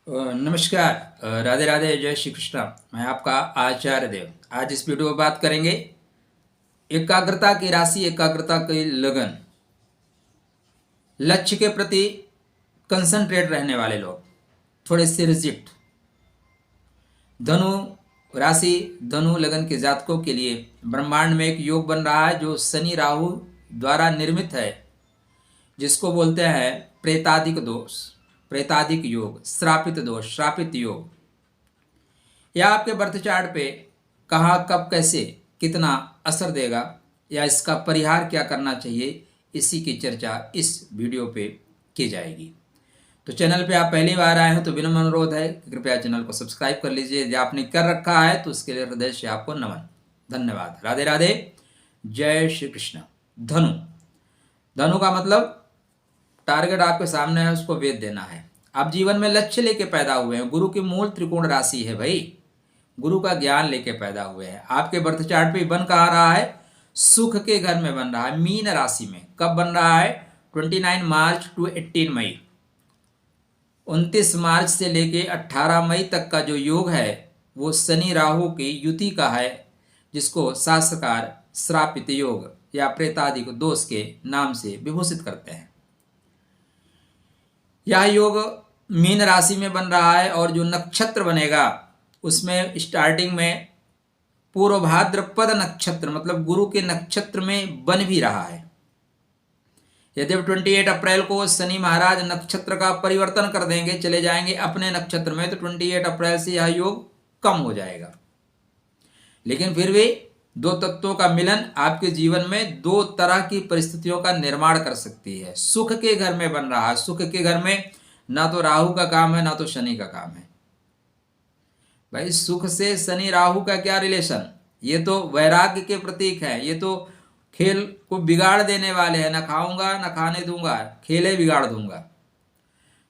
नमस्कार। राधे राधे, जय श्री कृष्ण। मैं आपका आचार्य देव। आज इस वीडियो में बात करेंगे एकाग्रता की राशि, एकाग्रता की लगन, लक्ष्य के प्रति कंसंट्रेट रहने वाले लोग, थोड़े से रिजिक्ट धनु राशि, धनु लगन के जातकों के लिए ब्रह्मांड में एक योग बन रहा है जो शनि राहु द्वारा निर्मित है, जिसको बोलते हैं प्रेतादिक दोष, प्रेतादिक योग, श्रापित दोष, श्रापित योग। यह आपके बर्थ चार्ट पे कहाँ, कब, कैसे, कितना असर देगा या इसका परिहार क्या करना चाहिए, इसी की चर्चा इस वीडियो पे की जाएगी। तो चैनल पे आप पहली बार आए हैं तो विनम्र अनुरोध है कि कृपया चैनल को सब्सक्राइब कर लीजिए। यदि आपने कर रखा है तो उसके लिए हृदय से आपको नमन, धन्यवाद। राधे राधे, जय श्री कृष्ण। धनु, धनु का मतलब टारगेट आपके सामने है, उसको वेध देना है। आप जीवन में लक्ष्य लेके पैदा हुए हैं। गुरु की मूल त्रिकोण राशि है भाई, गुरु का ज्ञान लेके पैदा हुए हैं। आपके बर्थ चार्ट पे बन कहाँ रहा है? सुख के घर में बन रहा है, मीन राशि में। कब बन रहा है? 29 मार्च टू 18 मई। 29 मार्च से लेके 18 मई तक का जो योग है वो शनि राहु की युति का है, जिसको शास्त्रकार श्रापित योग या प्रेतादिक दोष के नाम से विभूषित करते हैं। यह योग मीन राशि में बन रहा है और जो नक्षत्र बनेगा उसमें स्टार्टिंग में पूर्व भाद्रपद नक्षत्र, मतलब गुरु के नक्षत्र में बन भी रहा है। यदि 28 अप्रैल को शनि महाराज नक्षत्र का परिवर्तन कर देंगे, चले जाएंगे अपने नक्षत्र में, तो 28 अप्रैल से यह योग कम हो जाएगा। लेकिन फिर भी दो तत्वों का मिलन आपके जीवन में दो तरह की परिस्थितियों का निर्माण कर सकती है। सुख के घर में बन रहा है। सुख के घर में ना तो राहु का काम है ना तो शनि का काम है। भाई सुख से शनि राहु का क्या रिलेशन? ये तो वैराग्य के प्रतीक है। ये तो खेल को बिगाड़ देने वाले हैं। ना खाऊंगा ना खाने दूंगा, खेले बिगाड़ दूंगा।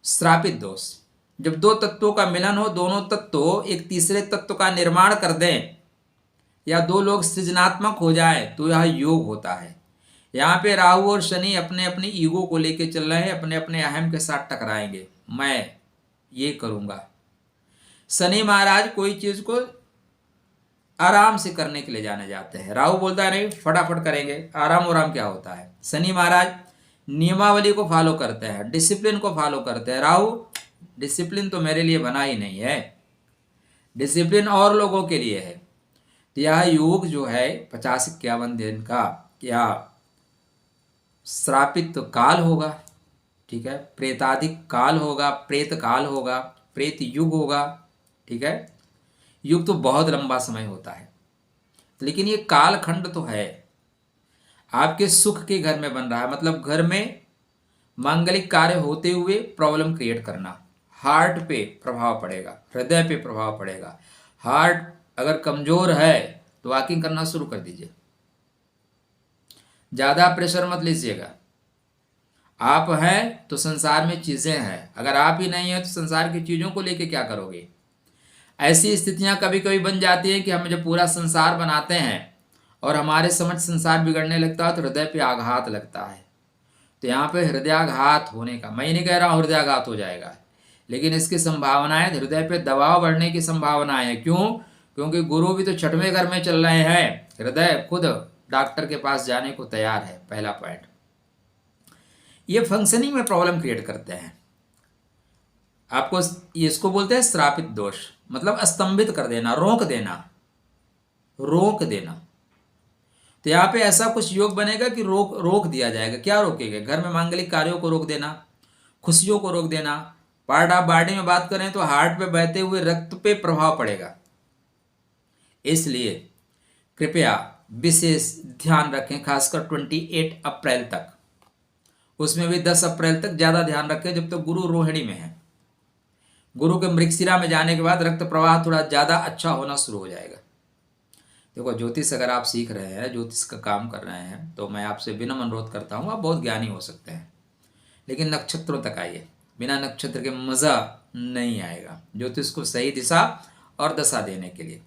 श्रापित दोष, जब दो तत्वों का मिलन हो, दोनों तत्व एक तीसरे तत्व का निर्माण कर दें या दो लोग सृजनात्मक हो जाए तो यह योग होता है। यहाँ पे राहु और शनि अपने अपने ईगो को लेके चल रहे हैं, अपने अपने अहम के साथ टकराएंगे। मैं ये करूँगा। शनि महाराज कोई चीज़ को आराम से करने के लिए जाने जाते हैं। राहु बोलता है नहीं, फटाफट करेंगे। आराम आराम क्या होता है? शनि महाराज नियमावली को फॉलो करते हैं, डिसिप्लिन को फॉलो करते हैं। राहु, डिसिप्लिन तो मेरे लिए बना ही नहीं है, डिसिप्लिन और लोगों के लिए है। तो यह योग जो है 50-51 दिन का क्या श्रापित काल होगा, ठीक है, प्रेतादिक काल होगा, प्रेत काल होगा, प्रेत युग होगा, ठीक है। युग तो बहुत लंबा समय होता है, लेकिन ये कालखंड तो है। आपके सुख के घर में बन रहा है, मतलब घर में मांगलिक कार्य होते हुए प्रॉब्लम क्रिएट करना। हार्ट पे प्रभाव पड़ेगा, हृदय पे प्रभाव पड़ेगा। हार्ट अगर कमजोर है तो वॉकिंग करना शुरू कर दीजिए। ज़्यादा प्रेशर मत लीजिएगा। आप हैं तो संसार में चीज़ें हैं, अगर आप ही नहीं हैं तो संसार की चीज़ों को लेके क्या करोगे? ऐसी स्थितियां कभी कभी बन जाती हैं कि हम जब पूरा संसार बनाते हैं और हमारे समझ संसार बिगड़ने लगता है तो हृदय पे आघात लगता है। तो यहाँ पे हृदयाघात होने का, मैं नहीं कह रहा हूँ हृदयाघात हो जाएगा, लेकिन इसकी संभावनाएं, हृदय पे दबाव बढ़ने की संभावनाएं हैं। क्यों? क्योंकि गुरु भी तो छठवें घर में चल रहे हैं। हृदय खुद डॉक्टर के पास जाने को तैयार है। पहला पॉइंट, ये फंक्शनिंग में प्रॉब्लम क्रिएट करते हैं आपको। इसको बोलते हैं श्रापित दोष, मतलब स्तंभित कर देना, रोक देना, रोक देना। तो यहाँ पे ऐसा कुछ योग बनेगा कि रोक दिया जाएगा। क्या रोकेगा? घर में मांगलिक कार्यों को रोक देना, खुशियों को रोक देना। पार्ट ऑफ बॉडी में बात करें तो हार्ट पे बहते हुए रक्त पे प्रभाव पड़ेगा। इसलिए कृपया विशेष ध्यान रखें, खासकर 28 अप्रैल तक। उसमें भी 10 अप्रैल तक ज़्यादा ध्यान रखें, जब तक गुरु रोहिणी में है। गुरु के मृगशिरा में जाने के बाद रक्त प्रवाह थोड़ा ज़्यादा अच्छा होना शुरू हो जाएगा। देखो, ज्योतिष अगर आप सीख रहे हैं, ज्योतिष का काम कर रहे हैं, तो मैं आपसे विनम्र अनुरोध करता हूँ, आप बहुत ज्ञानी हो सकते हैं, लेकिन नक्षत्रों तक आइए। बिना नक्षत्र के मज़ा नहीं आएगा ज्योतिष को सही दिशा और दशा देने के लिए।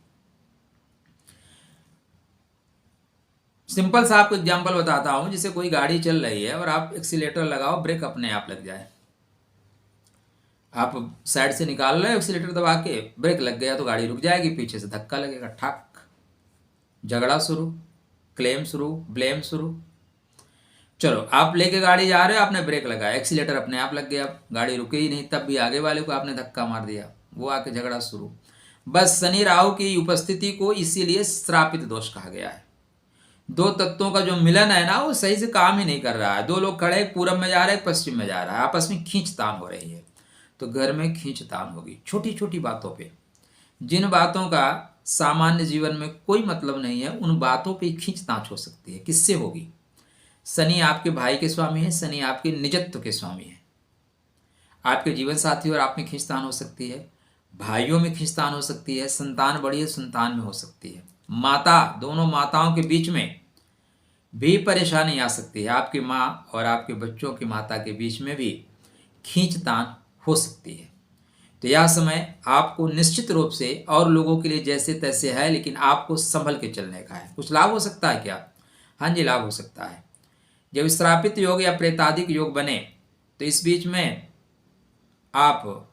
सिंपल सा आपको एग्जाम्पल बताता हूँ। जैसे कोई गाड़ी चल रही है और आप एक्सीलेटर लगाओ, ब्रेक अपने आप लग जाए। आप साइड से निकाल रहे हो एक्सीलेटर दबा के, ब्रेक लग गया तो गाड़ी रुक जाएगी, पीछे से धक्का लगेगा, ठक, झगड़ा शुरू, क्लेम शुरू, ब्लेम शुरू। चलो आप लेके गाड़ी जा रहे हो, आपने ब्रेक लगाया, एक्सीलेटर अपने आप लग गया, गाड़ी रुके ही नहीं, तब भी आगे वाले को आपने धक्का मार दिया, वो आके झगड़ा शुरू। बस शनि राहु की उपस्थिति को इसीलिए श्रापित दोष कहा गया है। दो तत्वों का जो मिलन है ना, वो सही से काम ही नहीं कर रहा है। दो लोग खड़े, पूरब में जा रहे हैं, पश्चिम में जा रहा है, आपस में खींचतान हो रही है, तो घर में खींचतान होगी छोटी छोटी बातों पे। जिन बातों का सामान्य जीवन में कोई मतलब नहीं है, उन बातों पे खींचतान हो सकती है। किससे होगी? शनि आपके भाई के स्वामी है, शनि आपके निजत्व के स्वामी है। आपके जीवन साथी और आप में खींचतान हो सकती है, भाइयों में खींचतान हो सकती है, संतान बड़ी है, संतान में हो सकती है, माता, दोनों माताओं के बीच में भी परेशानी आ सकती है, आपकी माँ और आपके बच्चों की माता के बीच में भी खींचतान हो सकती है। तो यह समय आपको निश्चित रूप से, और लोगों के लिए जैसे तैसे है, लेकिन आपको संभल के चलने का है। कुछ लाभ हो सकता है क्या? हाँ जी, लाभ हो सकता है। जब श्रापित योग या प्रेतादिक योग बने तो इस बीच में आप,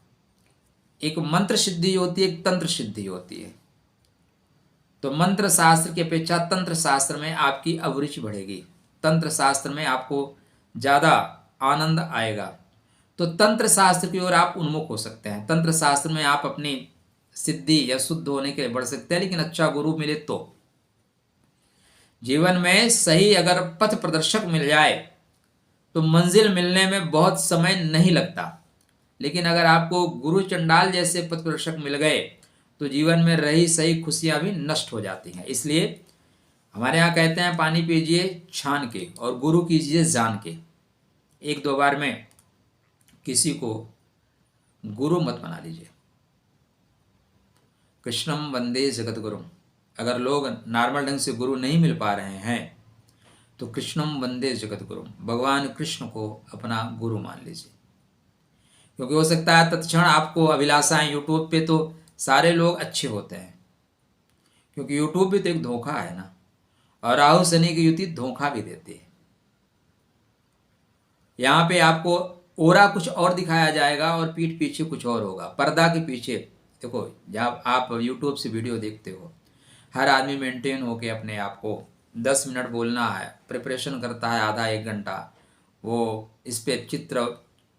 एक मंत्र सिद्धि होती है, एक तंत्र सिद्धि होती है। तो मंत्र शास्त्र की अपेक्षा तंत्र शास्त्र में आपकी अभिरुचि बढ़ेगी, तंत्र शास्त्र में आपको ज़्यादा आनंद आएगा। तो तंत्र शास्त्र की ओर आप उन्मुख हो सकते हैं। तंत्र शास्त्र में आप अपनी सिद्धि या शुद्ध होने के लिए बढ़ सकते हैं, लेकिन अच्छा गुरु मिले तो। जीवन में सही अगर पथ प्रदर्शक मिल जाए तो मंजिल मिलने में बहुत समय नहीं लगता, लेकिन अगर आपको गुरु चंडाल जैसे पथ प्रदर्शक मिल गए तो जीवन में रही सही खुशियां भी नष्ट हो जाती हैं। इसलिए हमारे यहाँ कहते हैं, पानी पीजिए छान के और गुरु कीजिए जान के। एक दो बार में किसी को गुरु मत बना लीजिए। कृष्णम वंदे जगत गुरुम। अगर लोग नॉर्मल ढंग से गुरु नहीं मिल पा रहे हैं तो कृष्णम वंदे जगत गुरुम, भगवान कृष्ण को अपना गुरु मान लीजिए। क्योंकि हो सकता है तत्क्षण आपको अभिलाषाएं, यूट्यूब पे तो सारे लोग अच्छे होते हैं, क्योंकि यूट्यूब भी तो एक धोखा है ना, और राहु शनि की युति धोखा भी देती है। यहाँ पे आपको ओरा कुछ और दिखाया जाएगा और पीठ पीछे कुछ और होगा, पर्दा के पीछे। देखो, जब आप यूट्यूब से वीडियो देखते हो, हर आदमी मेंटेन होके अपने आप को 10 मिनट बोलना है, प्रिपरेशन करता है आधा एक घंटा, वो इस पे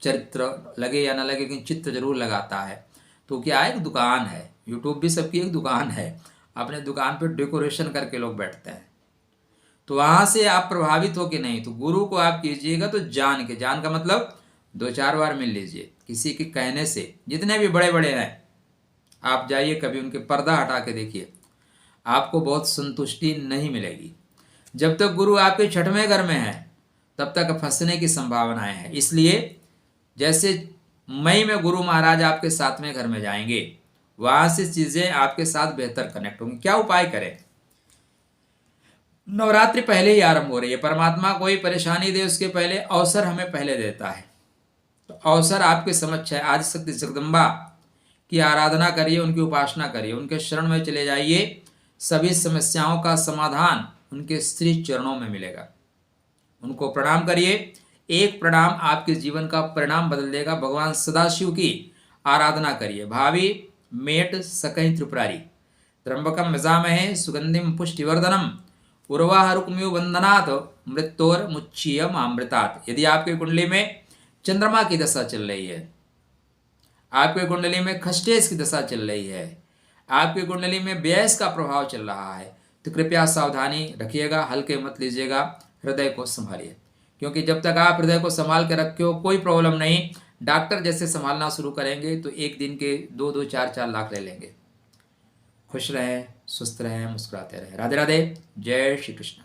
चरित्र लगे या ना लगे, लेकिन चित्र जरूर लगाता है। तो क्या है, एक दुकान है, यूट्यूब भी सबकी एक दुकान है। अपने दुकान पे डेकोरेशन करके लोग बैठते हैं, तो वहाँ से आप प्रभावित हो के नहीं। तो गुरु को आप कीजिएगा तो जान के, जान का मतलब 2-4 बार मिल लीजिए, किसी के कहने से। जितने भी बड़े बड़े हैं आप जाइए, कभी उनके पर्दा हटा के देखिए, आपको बहुत संतुष्टि नहीं मिलेगी। जब तक गुरु आपके 6वें घर में है तब तक फंसने की संभावनाएं हैं। इसलिए जैसे मई में गुरु महाराज आपके 7वें घर में जाएंगे, वहां से चीजें आपके साथ बेहतर कनेक्ट होंगी। क्या उपाय करें? नवरात्रि पहले ही आरंभ हो रही है, परमात्मा कोई परेशानी दे उसके पहले अवसर हमें पहले देता है। तो अवसर आपके समक्ष है। आदिशक्ति जगदम्बा की आराधना करिए, उनकी उपासना करिए, उनके शरण में चले जाइए, सभी समस्याओं का समाधान उनके श्री चरणों में मिलेगा। उनको प्रणाम करिए, एक प्रणाम आपके जीवन का परिणाम बदल देगा। भगवान सदाशिव की आराधना करिए। भावी मेट सकहि त्रिपुरारी, त्र्यंबकम यजामहे सुगंधिम पुष्टिवर्धनम, उर्वारुकमिव वंदनात् मृत्योर मुच्चीयम अमृतात्। यदि आपकी कुंडली में चंद्रमा की दशा चल रही है, आपकी कुंडली में खष्टेश की दशा चल रही है, आपकी कुंडली में व्यस का प्रभाव चल रहा है, तो कृपया सावधानी रखिएगा, हल्के मत लीजिएगा, हृदय को संभालिए। क्योंकि जब तक आप हृदय को संभाल के रखे हो कोई प्रॉब्लम नहीं। डॉक्टर जैसे संभालना शुरू करेंगे तो एक दिन के 2-2, 4-4 लाख ले लेंगे। खुश रहें, स्वस्थ रहें, मुस्कुराते रहें। राधे राधे, जय श्री कृष्ण।